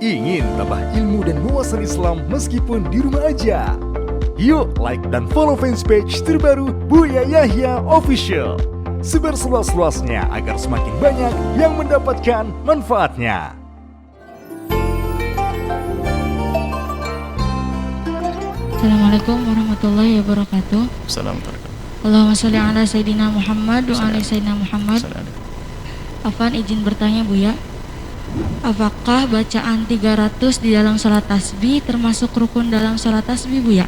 Ingin tambah ilmu dan wawasan Islam meskipun di rumah aja? Yuk like dan follow fanpage terbaru Buya Yahya Official. Sebar seluas-luasnya agar semakin banyak yang mendapatkan manfaatnya. Assalamualaikum warahmatullahi wabarakatuh. Assalamualaikum. Allahumma sholli ala Sayyidina Muhammad wa ala Sayyidina Muhammad. Afan izin bertanya Buya, apakah bacaan 300 di dalam sholat tasbih termasuk rukun dalam sholat tasbih Buya?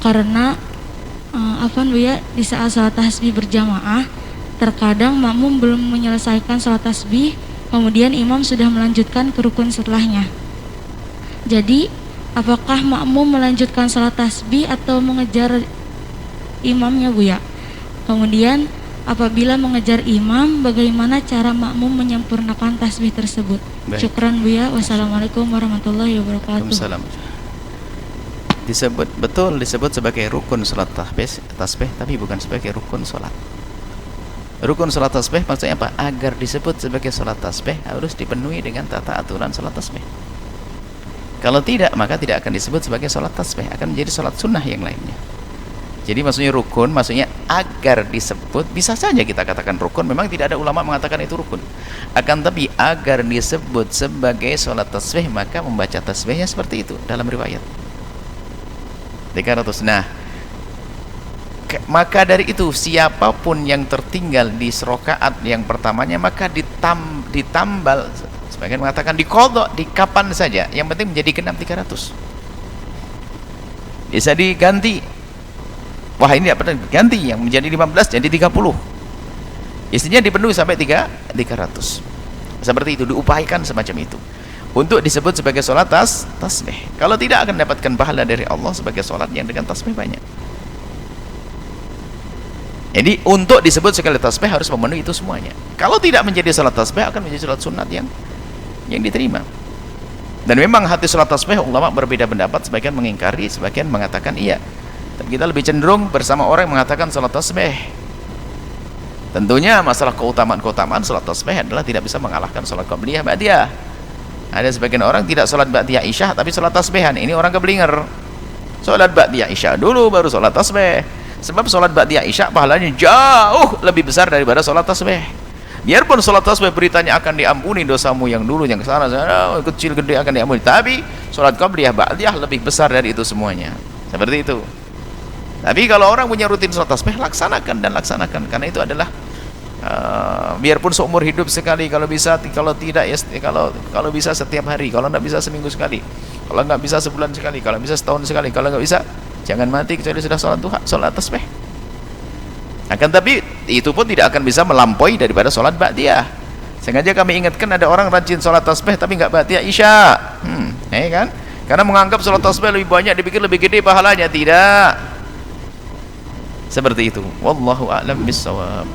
Karena Afan Buya, di saat sholat tasbih berjamaah, terkadang makmum belum menyelesaikan sholat tasbih, kemudian imam sudah melanjutkan ke rukun setelahnya. Jadi apakah makmum melanjutkan sholat tasbih atau mengejar imamnya Buya? Kemudian apabila mengejar imam, bagaimana cara makmum menyempurnakan tasbih tersebut? Baik. Syukran Buya. Wassalamualaikum warahmatullahi wabarakatuh. Waalaikumsalam. Disebut sebagai rukun sholat tasbih, tapi bukan sebagai rukun sholat. Rukun sholat tasbih maksudnya apa? Agar disebut sebagai sholat tasbih harus dipenuhi dengan tata aturan sholat tasbih. Kalau tidak, maka tidak akan disebut sebagai sholat tasbih, akan menjadi sholat sunnah yang lainnya. Jadi maksudnya rukun, maksudnya agar disebut, bisa saja kita katakan rukun, memang tidak ada ulama mengatakan itu rukun. Akan tapi agar disebut sebagai sholat tasbih, maka membaca tasbihnya seperti itu dalam riwayat 300. Nah, maka dari itu siapapun yang tertinggal di rakaat yang pertamanya, maka ditambal, sebagian mengatakan diqadha, di kapan saja, yang penting menjadi genap 300. Bisa diganti, wah ini apa, ganti yang menjadi 15 jadi 30, istrinya dipenuhi sampai 300. Seperti itu, diupayakan semacam itu untuk disebut sebagai sholat tasbih. Kalau tidak, akan dapatkan pahala dari Allah sebagai sholat yang dengan tasbih banyak. Jadi untuk disebut sebagai tasbih harus memenuhi itu semuanya. Kalau tidak menjadi sholat tasbih, akan menjadi sholat sunat yang diterima. Dan memang hati sholat tasbih ulama berbeda pendapat, sebagian mengingkari, sebagian mengatakan iya. Tapi kita lebih cenderung bersama orang yang mengatakan sholat tasbih. Tentunya masalah keutamaan sholat tasbih adalah tidak bisa mengalahkan sholat qabliyah ba'diyah. Ada sebagian orang tidak sholat ba'diyah isya tapi sholat tasbihan, ini orang keblinger. Sholat ba'diyah isya dulu baru sholat tasbih. Sebab sholat ba'diyah isya pahalanya jauh lebih besar daripada sholat tasbih. Biarpun sholat tasbih beritanya akan diampuni dosamu yang dulu, yang sana kecil gede akan diampuni, tapi sholat qabliyah ba'diyah lebih besar dari itu semuanya. Seperti itu. Tapi kalau orang punya rutin sholat tasbih, laksanakan, karena itu adalah biarpun seumur hidup sekali, kalau bisa, kalau tidak ya kalau bisa setiap hari, kalau nggak bisa seminggu sekali, kalau nggak bisa sebulan sekali, kalau bisa setahun sekali, kalau nggak bisa jangan mati kecuali sudah sholat duha, sholat tasbih. Akan tapi itu pun tidak akan bisa melampaui daripada sholat ba'diyah. Sengaja kami ingatkan, ada orang rajin sholat tasbih tapi nggak ba'diyah isya, ya kan? Karena menganggap sholat tasbih lebih banyak, dipikir lebih gede pahalanya. Tidak seperti itu. Wallahu a'lam bishawab.